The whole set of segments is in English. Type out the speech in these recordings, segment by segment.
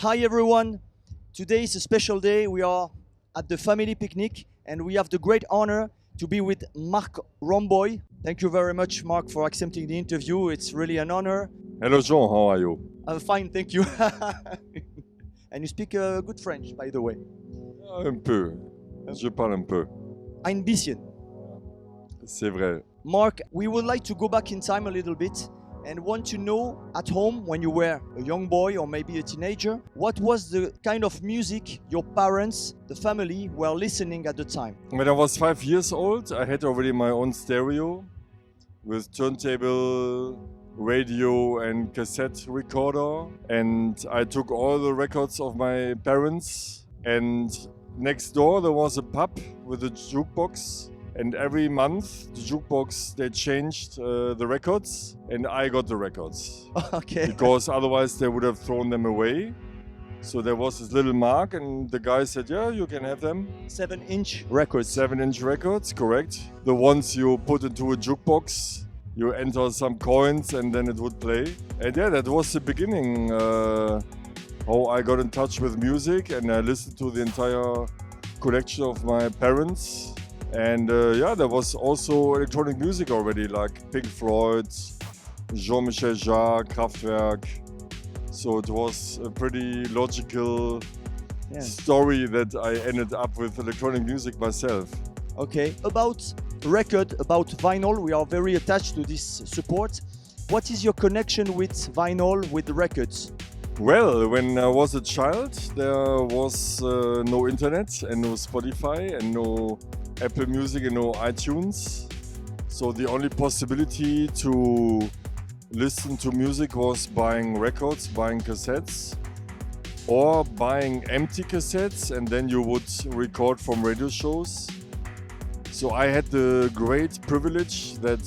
Hi everyone, today is a special day. We are at the Familly Piknik and we have the great honor to be with Marc Romboy. Thank you very much, Marc, for accepting the interview. It's really an honor. Hello Jean, how are you? I'm fine, thank you. And you speak good French, by the way. Un peu. Je parle un peu. Ein bisschen. C'est vrai. Marc, we would like to go back in time a little bit and want to know at home when you were a young boy or maybe a teenager, what was the kind of music your parents, the family, were listening at the time? When I was 5 years old, I had already my own stereo with turntable, radio and cassette recorder, and I took all the records of my parents, and next door there was a pub with a jukebox. And every month, the jukebox, they changed the records, and I got the records. Okay. Because otherwise they would have thrown them away. So there was this little mark, and the guy said, yeah, you can have them. 7-inch records. 7-inch records, correct. The ones you put into a jukebox, you enter some coins, and then it would play. And yeah, that was the beginning, how I got in touch with music, and I listened to the entire collection of my parents. And yeah, there was also electronic music already, like Pink Floyd, Jean-Michel Jarre, Kraftwerk. So it was a pretty logical story that I ended up with electronic music myself. Okay, about record, about vinyl, we are very attached to this support. What is your connection with vinyl, with the records? Well, when I was a child, there was no internet and no Spotify and no Apple Music and no iTunes. So the only possibility to listen to music was buying records, buying cassettes, or buying empty cassettes, and then you would record from radio shows. So I had the great privilege that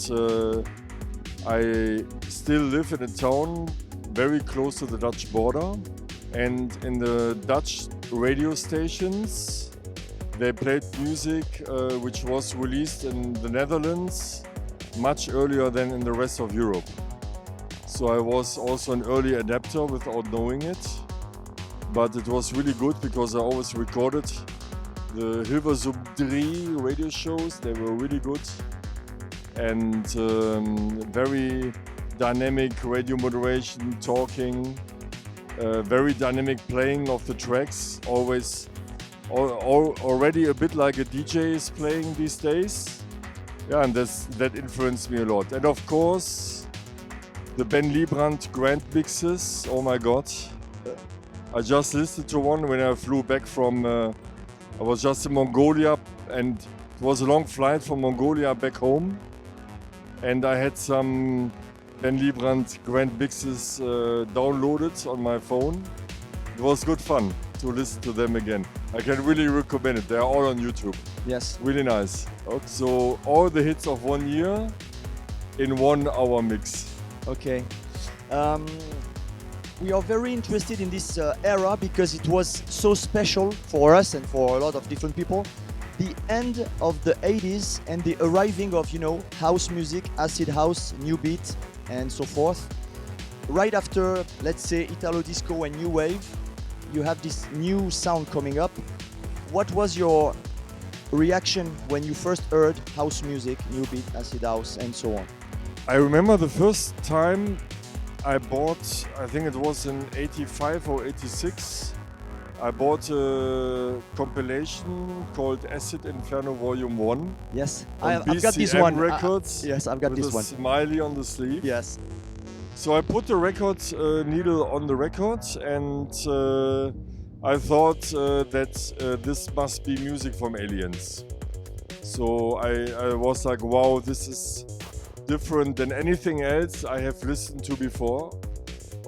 I still live in a town very close to the Dutch border, and in the Dutch radio stations they played music which was released in the Netherlands much earlier than in the rest of Europe. So I was also an early adapter without knowing it, but it was really good because I always recorded the Hilversum 3 radio shows. They were really good and very dynamic radio moderation, talking, very dynamic playing of the tracks, already a bit like a DJ is playing these days. Yeah, and that influenced me a lot. And of course, the Ben Liebrandt Grand Mixes, oh my god. I just listened to one when I flew back from, I was just in Mongolia, and it was a long flight from Mongolia back home. And I had some Ben Liebrandt Grand Mixes downloaded on my phone. It was good fun to listen to them again. I can really recommend it. They're all on YouTube. Yes. Really nice. Okay. So all the hits of 1 year in 1 hour mix. Okay. We are very interested in this era because it was so special for us and for a lot of different people. The end of the 80s and the arriving of, house music, acid house, new beat, and so forth. Right after, let's say, Italo disco and new wave, you have this new sound coming up. What was your reaction when you first heard house music, new beat, acid house, and so on? I remember the first time I bought, I think it was in 85 or 86, I bought a compilation called Acid Inferno Volume 1. Yes, I've got this one. Records. Yes, I've got this one. With a smiley on the sleeve. Yes. So I put the record needle on the record, and I thought that this must be music from aliens. So I was like, wow, this is different than anything else I have listened to before.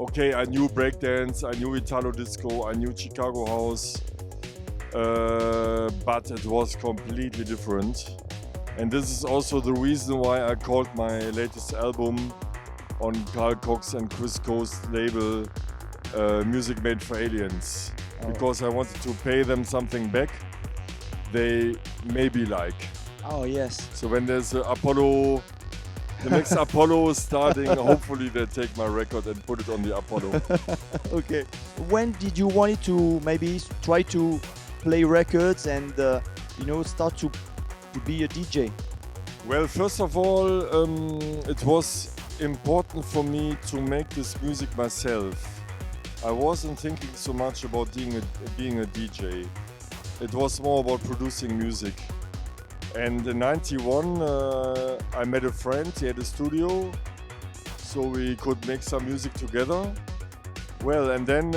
Okay, I knew breakdance, I knew Italo disco, I knew Chicago house, but it was completely different. And this is also the reason why I called my latest album on Carl Cox and Chris Coe's label Music Made for Aliens. Because I wanted to pay them something back they maybe like. Oh yes. So when there's Apollo the next Apollo starting. Hopefully they take my record and put it on the Apollo. Okay. When did you want to maybe try to play records and start to be a DJ? Well, first of all, it was important for me to make this music myself. I wasn't thinking so much about being a DJ. It was more about producing music. And in '91, I met a friend. He had a studio, so we could make some music together. Well, and then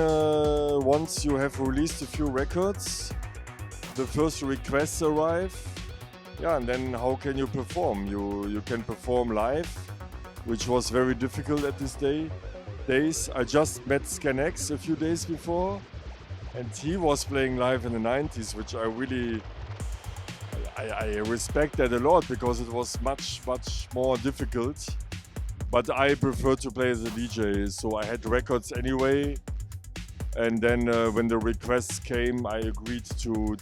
once you have released a few records, the first requests arrive. Yeah, and then how can you perform? You can perform live, which was very difficult at this days. I just met ScanX a few days before, and he was playing live in the 90s, which I really I respect that a lot because it was much more difficult. But I prefer to play as a DJ, so I had records anyway. And then when the requests came, I agreed to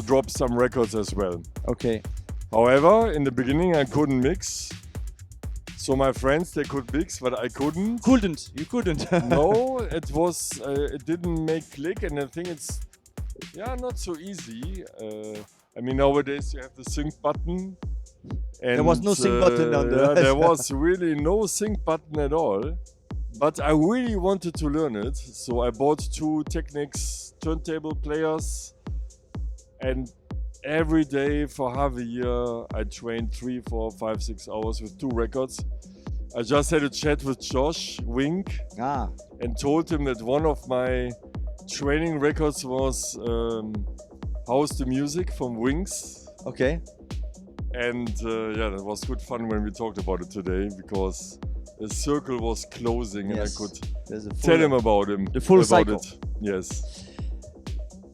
drop some records as well. Okay. However, in the beginning I couldn't mix. So my friends, they could mix, but I couldn't. You couldn't. No, it didn't make click, and I think it's not so easy. I mean, nowadays you have the sync button. And, there was no sync button on the... there was really no sync button at all. But I really wanted to learn it, so I bought 2 Technics turntable players, and every day for half a year I trained 3, 4, 5, 6 hours with 2 records. I just had a chat with Josh Wink and told him that one of my training records was How's the Music from Wings. Okay. And that was good fun when we talked about it today, because the circle was closing and I could tell him about the full cycle. It. Yes.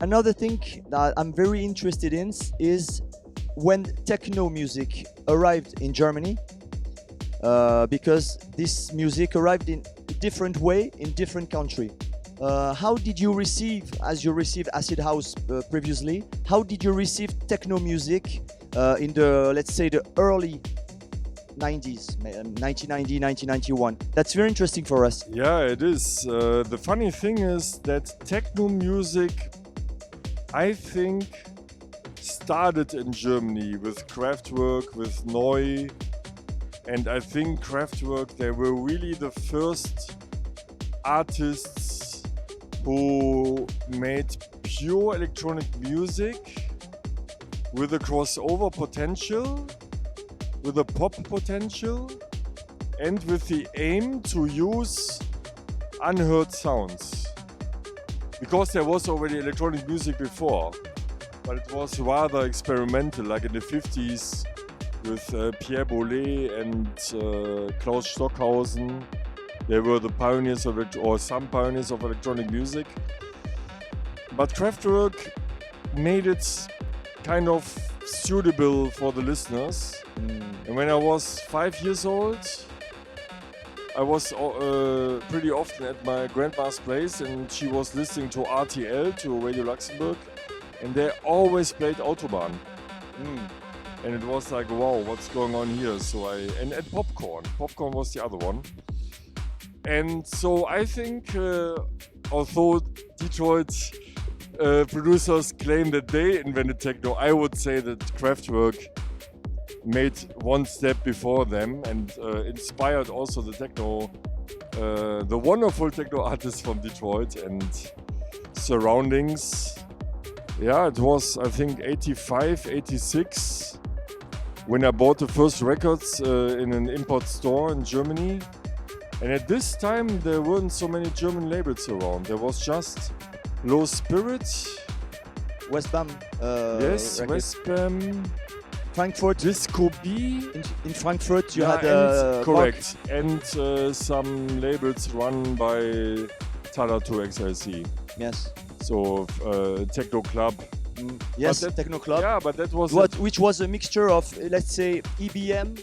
Another thing that I'm very interested in is when techno music arrived in Germany, because this music arrived in a different way in different countries. How did you receive, as you received acid house previously, how did you receive techno music in the, let's say, the early 90s, 1990, 1991? That's very interesting for us. Yeah, it is. The funny thing is that techno music, I think, started in Germany with Kraftwerk, with Neu, and I think Kraftwerk, they were really the first artists who made pure electronic music with a crossover potential, with a pop potential, and with the aim to use unheard sounds. Because there was already electronic music before, but it was rather experimental, like in the 50s with Pierre Boulez and Klaus Stockhausen. They were the pioneers of it, or some pioneers of electronic music. But Kraftwerk made it kind of suitable for the listeners. And when I was 5 years old, I was pretty often at my grandma's place, and she was listening to RTL, to Radio Luxembourg, and they always played Autobahn. And it was like, wow, what's going on here? So and Popcorn. Popcorn was the other one. And so I think, although Detroit producers claim that they invented techno, I would say that Kraftwerk made one step before them and inspired also the techno, the wonderful techno artists from Detroit and surroundings. Yeah, it was, I think, 85, 86 when I bought the first records in an import store in Germany. And at this time, there weren't so many German labels around. There was just Low Spirit. Westbam. Yes, Westbam. Frankfurt. Disco B. In Frankfurt, you had correct. And some labels run by Tada 2XLC. Yes. So Techno Club. Yes, Techno Club. Yeah, but that was which was a mixture of, let's say, EBM,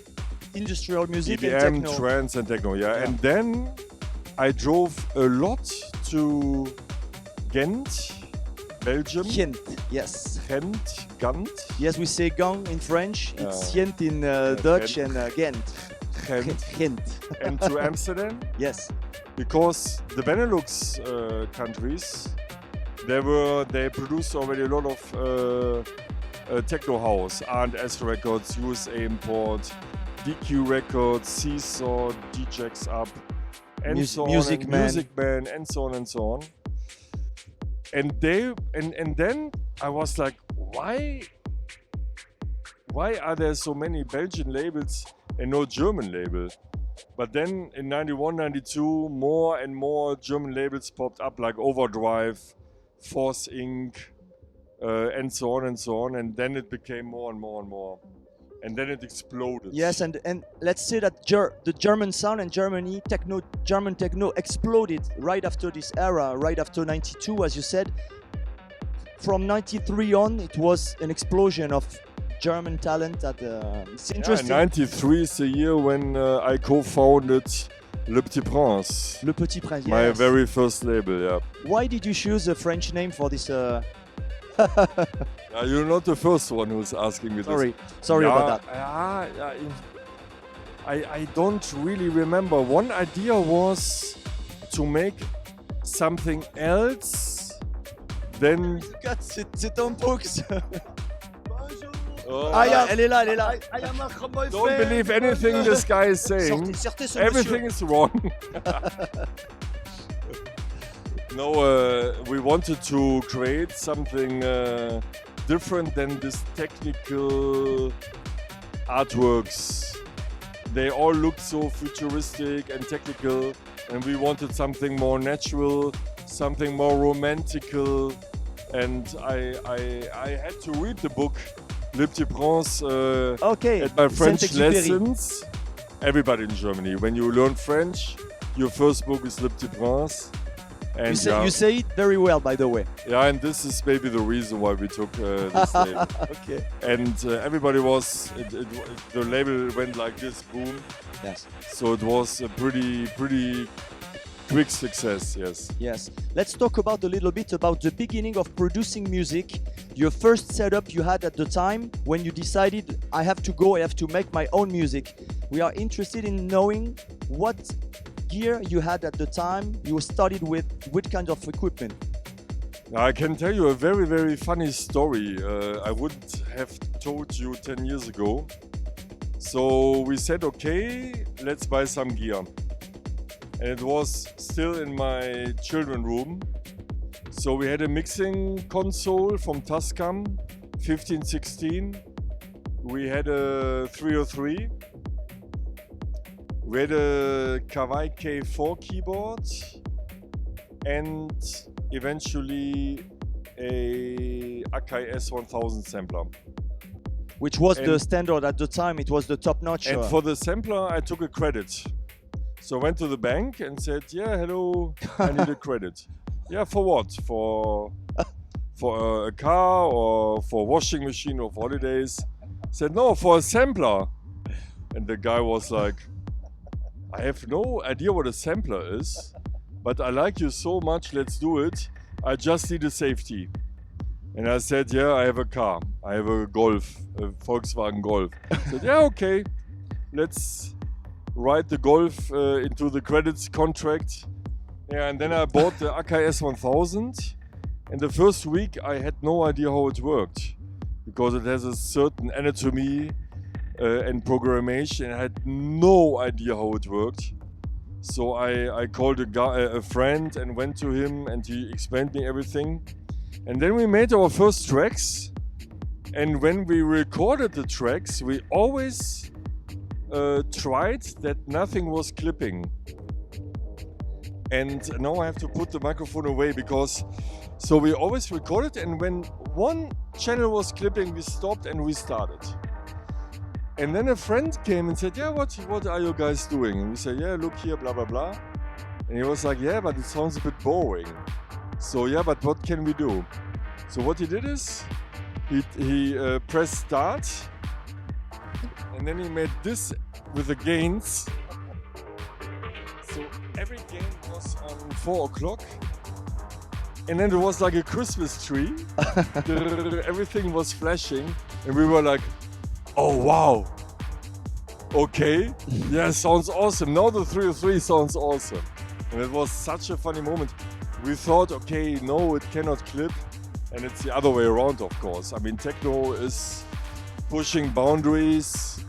industrial music, EBM, and techno. trance and techno. Yeah, and then I drove a lot to Ghent Belgium. Ghent, yes. Ghent, Ghent. Yes, we say Gang in French. It's Ghent in Dutch and Ghent. Ghent. Ghent. And to Amsterdam. Yes. Because the Benelux countries, they produced already a lot of techno house, R&S Records, USA Import, DQ Records, Seesaw, DJX Up, and so on, Music Man, and so on and so on. And then I was like, why are there so many Belgian labels and no German label? But then in 91, 92, more and more German labels popped up, like Overdrive, Force Inc., and so on and so on. And then it became more and more and more. And then it exploded. Yes, and let's say that the German sound and German techno exploded right after this era, right after 92, as you said. From 93 on, it was an explosion of German talent. It's interesting. Yeah, 93 is the year when I co-founded Le Petit Prince. Le Petit Prince, yes. My very first label, yeah. Why did you choose a French name for this? You're not the first one who's asking me this. Sorry about that. I don't really remember. One idea was to make something else. Then. C'est ton box. Elle est là. Don't believe anything this guy is saying. Everything is wrong. No, we wanted to create something different than this technical artworks. They all look so futuristic and technical, and we wanted something more natural, something more romantical. And I had to read the book Le Petit Prince at my French lessons. Everybody in Germany, when you learn French, your first book is Le Petit Prince. And you say it very well, by the way. Yeah, and this is maybe the reason why we took this label. Okay. And everybody was, the label went like this, boom. Yes. So it was a pretty quick success, yes. Yes. Let's talk about a little bit about the beginning of producing music. Your first setup you had at the time when you decided, I have to make my own music. We are interested in knowing what gear you had at the time. You started with what kind of equipment? I can tell you a very, very funny story. I wouldn't have told you 10 years ago. So we said, okay, let's buy some gear. And it was still in my children's room. So we had a mixing console from Tascam, 1516. We had a 303. We had a Kawai K4 keyboard and eventually a Akai S1000 sampler. Which was the standard at the time, it was the top notch. And for the sampler, I took a credit. So I went to the bank and said, yeah, hello, I need a credit. Yeah, for what? For a car or for washing machine or for holidays? I said, no, for a sampler. And the guy was like, I have no idea what a sampler is, but I like you so much, let's do it. I just need a safety. And I said, yeah, I have a car. I have a Golf, a Volkswagen Golf. I said, yeah, okay. Let's write the Golf into the credits contract. Yeah, and then I bought the Akai S1000. And the first week I had no idea how it worked, because it has a certain anatomy and programmation. I had no idea how it worked. So I called a friend and went to him, and he explained me everything. And then we made our first tracks. And when we recorded the tracks, we always tried that nothing was clipping. And now I have to put the microphone away, because so we always recorded, and when one channel was clipping, we stopped and restarted. And then a friend came and said, yeah, what are you guys doing? And we said, yeah, look here, blah, blah, blah. And he was like, yeah, but it sounds a bit boring. So yeah, but what can we do? So what he did is, he pressed start, and then he made this with the gains. So every gain was on 4 o'clock. And then it was like a Christmas tree. Everything was flashing. And we were like, oh, wow. Okay. Yeah, sounds awesome. Now the 303 sounds awesome. And it was such a funny moment. We thought, okay, no, it cannot clip. And it's the other way around, of course. I mean, techno is pushing boundaries,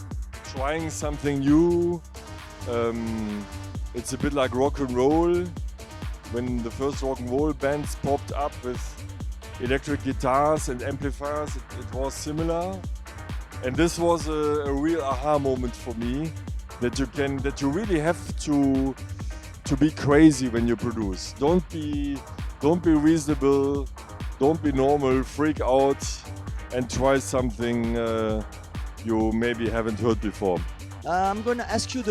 trying something new. It's a bit like rock and roll. When the first rock and roll bands popped up with electric guitars and amplifiers, it was similar. And this was a real aha moment for me, that you really have to be crazy when you produce. Don't be reasonable, don't be normal, freak out and try something you maybe haven't heard before. I'm going to ask you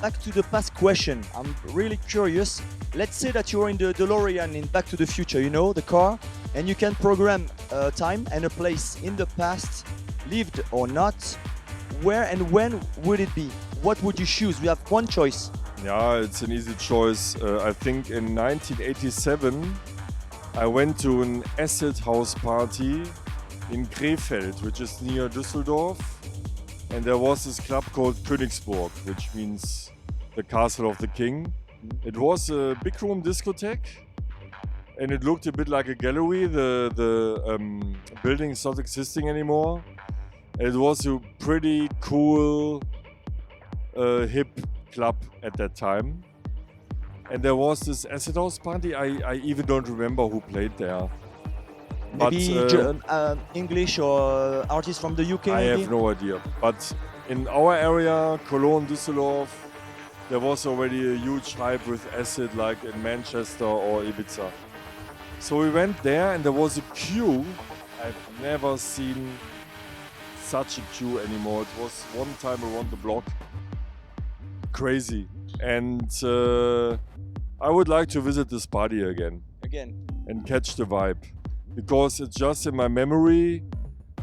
back to the past question. I'm really curious. Let's say that you're in the DeLorean in Back to the Future, you know, the car, and you can program a time and a place in the past, lived or not. Where and when would it be? What would you choose? We have one choice. Yeah, it's an easy choice. I think in 1987, I went to an acid house party in Krefeld, which is near Düsseldorf. And there was this club called Königsburg, which means the castle of the king. It was a big room discotheque, and it looked a bit like a gallery. The building is not existing anymore. It was a pretty cool, hip club at that time. And there was this acid house party. I even don't remember who played there. Maybe English or artists from the UK? I have no idea. But in our area, Cologne, Düsseldorf, there was already a huge hype with acid like in Manchester or Ibiza. So we went there and there was a queue. I've never seen such a queue anymore. It was one time around the block. Crazy. And I would like to visit this party again. And catch the vibe. Because it's just in my memory,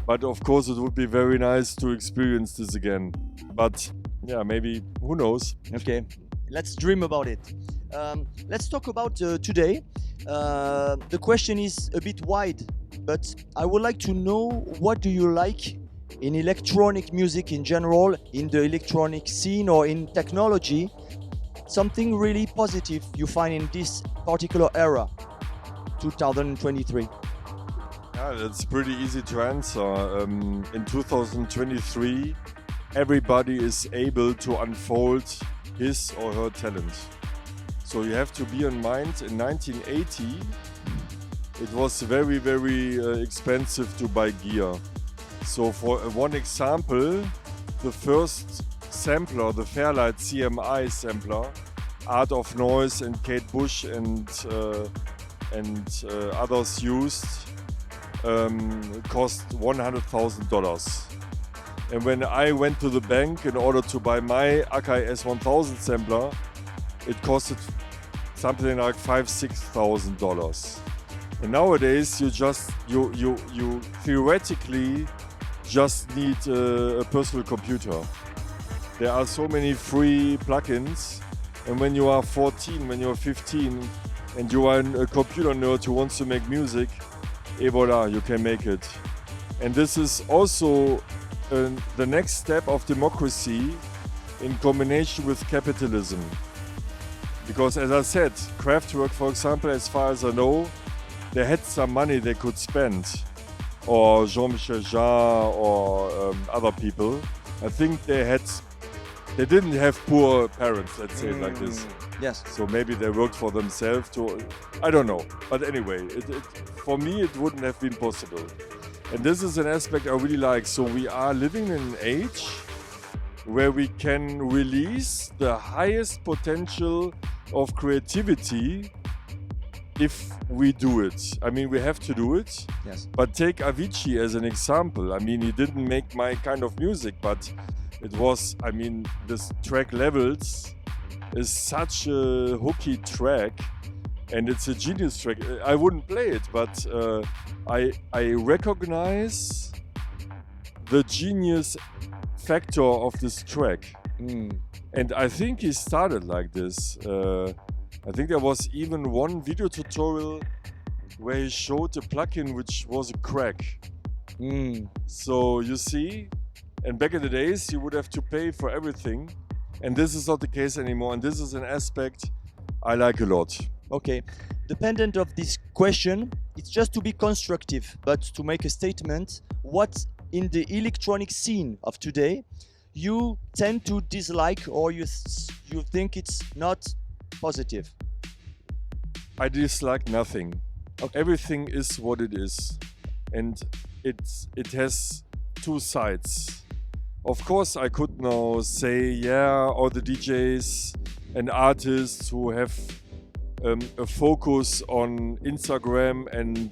but of course it would be very nice to experience this again. But yeah, maybe, who knows? Okay, let's dream about it. Let's talk about today. The question is a bit wide, but I would like to know, what do you like in electronic music in general, in the electronic scene or in technology? Something really positive you find in this particular era, 2023. Yeah, that's pretty easy to answer. In 2023, everybody is able to unfold his or her talent. So you have to be in mind, in 1980, it was very, very expensive to buy gear. So for one example, the first sampler, the Fairlight CMI sampler, Art of Noise and Kate Bush and others used, cost $100,000. And when I went to the bank in order to buy my Akai S1000 sampler, it costed something like $5,000–6,000. And nowadays you theoretically just need a personal computer. There are so many free plugins, and when you are 14, when you are 15, and you are a computer nerd who wants to make music, et voila, you can make it. And this is also the next step of democracy in combination with capitalism. Because as I said, Kraftwerk, for example, as far as I know, they had some money they could spend. Or Jean-Michel Jarre or other people. I think they didn't have poor parents, let's say it like this. Yes. So maybe they worked for themselves too. I don't know. But anyway, for me it wouldn't have been possible. And this is an aspect I really like. So we are living in an age where we can release the highest potential of creativity if we do it. I mean, we have to do it. Yes. But take Avicii as an example. I mean, he didn't make my kind of music, but it was, I mean, this track Levels is such a hooky track, and it's a genius track. I wouldn't play it, but I recognize the genius factor of this track. And I think he started like this. I think there was even one video tutorial where he showed a plugin which was a crack. So you see, and back in the days you would have to pay for everything, and this is not the case anymore, and this is an aspect I like a lot. Okay, dependent of this question, it's just to be constructive, but to make a statement, what in the electronic scene of today you tend to dislike, or you think it's not positive? I dislike nothing. Okay. Everything is what it is, and it has two sides. Of course, I could now say, yeah, all the DJs and artists who have a focus on Instagram and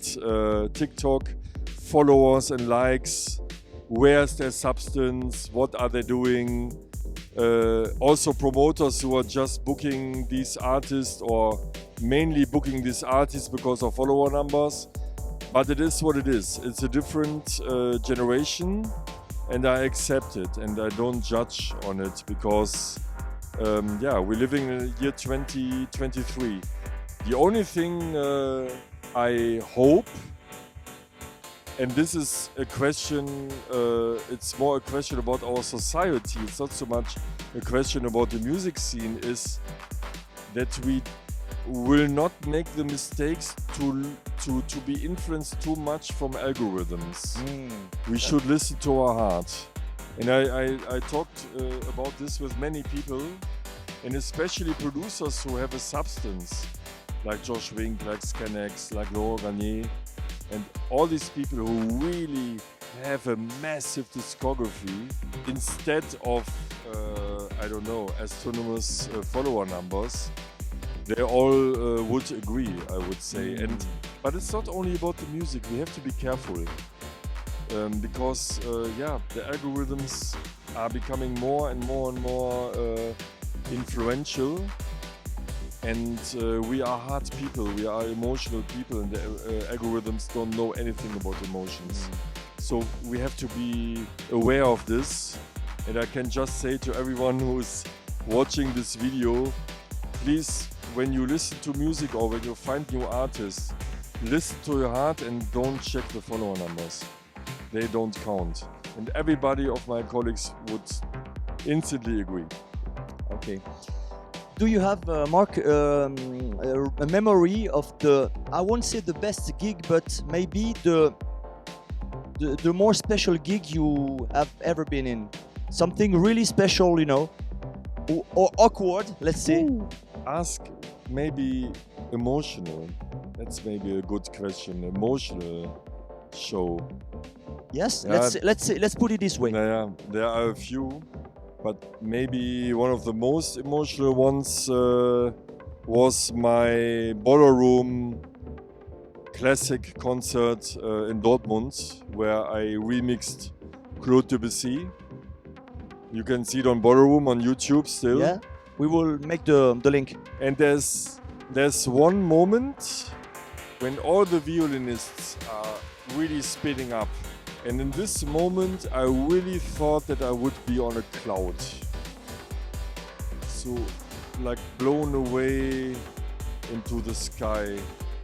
TikTok, followers and likes, where's their substance, what are they doing? Also promoters who are just booking these artists or mainly booking these artists because of follower numbers. But it is what it is. It's a different generation, and I accept it and I don't judge on it because we're living in the year 2023. The only thing I hope, and this is a question, it's more a question about our society, it's not so much a question about the music scene, is that we will not make the mistakes to be influenced too much from algorithms. We should listen to our heart. And I talked about this with many people, and especially producers who have a substance, like Josh Wink, like Scanex, like Laurent Garnier, and all these people who really have a massive discography instead of, astronomous follower numbers. They all would agree, I would say. But it's not only about the music, we have to be careful. Because the algorithms are becoming more and more and more influential. And we are heart people, we are emotional people, and the algorithms don't know anything about emotions. So we have to be aware of this. And I can just say to everyone who's watching this video, please, when you listen to music or when you find new artists, listen to your heart and don't check the follower numbers. They don't count. And everybody of my colleagues would instantly agree. Okay. Do you have, Marc, a memory of the, I won't say the best gig, but maybe the more special gig you have ever been in? Something really special, you know, or awkward, let's say. Ask maybe emotional. That's maybe a good question. Emotional show. Yes, let's put it this way. Yeah, there are a few, but maybe one of the most emotional ones was my ballroom classic concert in Dortmund, where I remixed Claude Debussy. You can see it on Ballroom on YouTube still. Yeah, we will make the link. And there's one moment when all the violinists are really speeding up. And in this moment, I really thought that I would be on a cloud. So, like blown away into the sky.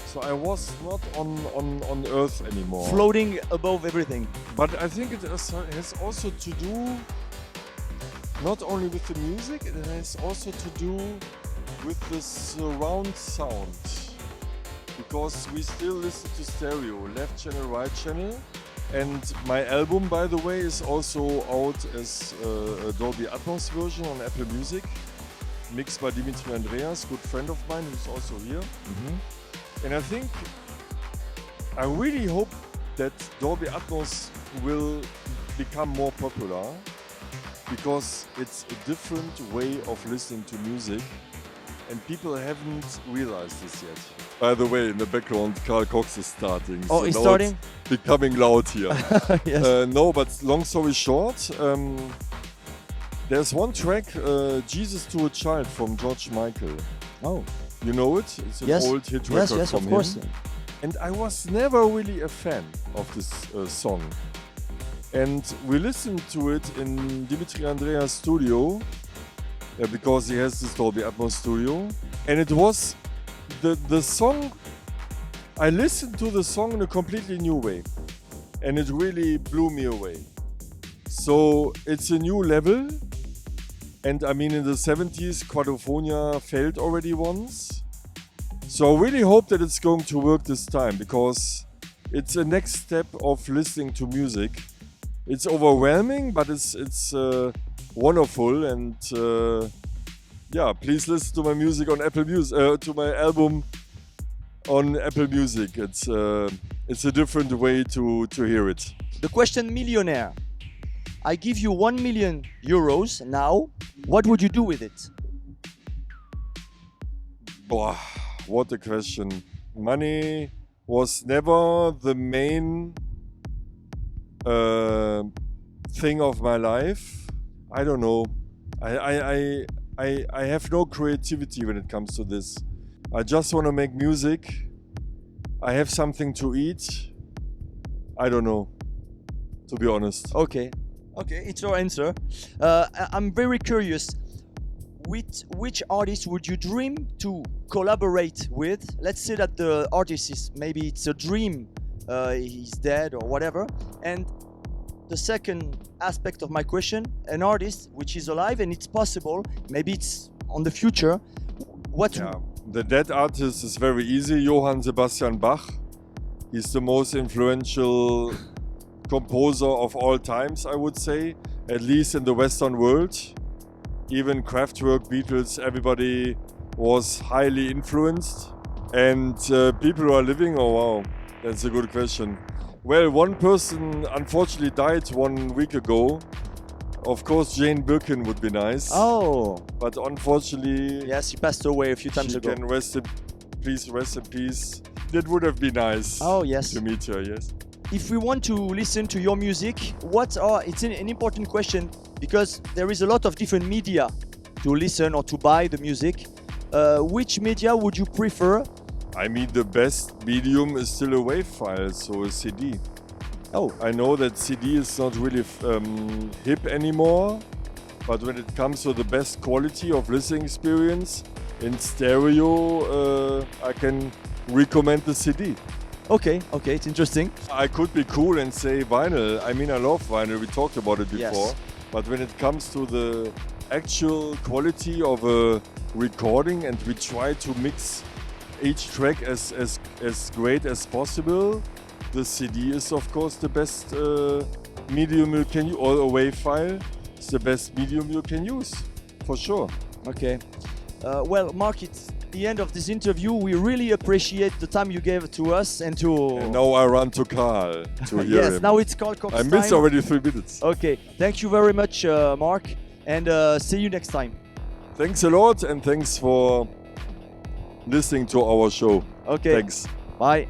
So I was not on Earth anymore. Floating above everything. But I think it has also to do not only with the music, it has also to do with the surround sound. Because we still listen to stereo, left channel, right channel. And my album, by the way, is also out as a Dolby Atmos version on Apple Music, mixed by Dimitri Andreas, good friend of mine who's also here. And I think, I really hope that Dolby Atmos will become more popular, because it's a different way of listening to music, and people haven't realized this yet. By the way, in the background, Carl Cox is starting. Oh, he's starting? It's becoming loud here. Yes. No, but long story short, there's one track, Jesus to a Child from George Michael. Oh. You know it? It's an old hit record from of course. him. And I was never really a fan of this song. And we listened to it in Dimitri Andreas' studio, because he has this Dolby Atmos studio. And it was, the song I listened to the song in a completely new way, and it really blew me away. So it's a new level, and I mean in the 70s Quadrophonia failed already once. So I really hope that it's going to work this time, because it's a next step of listening to music. It's overwhelming, but it's wonderful, and yeah, please listen to my music on Apple Music, to my album on Apple Music. It's a different way to hear it. The question millionaire. I give you 1 million euros now. What would you do with it? Boah, what a question. Money was never the main thing of my life. I don't know. I have no creativity when it comes to this. I just want to make music. I have something to eat. I don't know, to be honest. Okay, it's your answer. I'm very curious. With which artist would you dream to collaborate with? Let's say that the artist is, maybe it's a dream, he's dead or whatever. And the second aspect of my question, an artist which is alive and it's possible, maybe it's on the future. The dead artist is very easy. Johann Sebastian Bach. He's the most influential composer of all times, I would say, at least in the Western world. Even Kraftwerk, Beatles, everybody was highly influenced. And people who are living, oh wow, that's a good question. Well, one person unfortunately died 1 week ago. Of course, Jane Birkin would be nice. Oh. But unfortunately... Yes, she passed away a few times ago. She can rest in peace. It would have been nice. Oh, yes. To meet her, yes. If we want to listen to your music, it's an important question, because there is a lot of different media to listen or to buy the music. Which media would you prefer? I mean, the best medium is still a WAV file, so a CD. Oh. I know that CD is not really hip anymore, but when it comes to the best quality of listening experience in stereo, I can recommend the CD. Okay, it's interesting. I could be cool and say vinyl. I mean, I love vinyl. We talked about it before. Yes. But when it comes to the actual quality of a recording, and we try to mix each track as great as possible, the CD is of course the best medium you can use, or a WAV file is the best medium you can use, for sure. Okay. Well, Marc, it's the end of this interview. We really appreciate the time you gave to us and to... And now I run to Carl to hear yes, him. now it's Carl Cox's I missed time. already 3 minutes. Okay, thank you very much, Marc, and see you next time. Thanks a lot, and thanks for listening to our show. Okay. Thanks. Bye.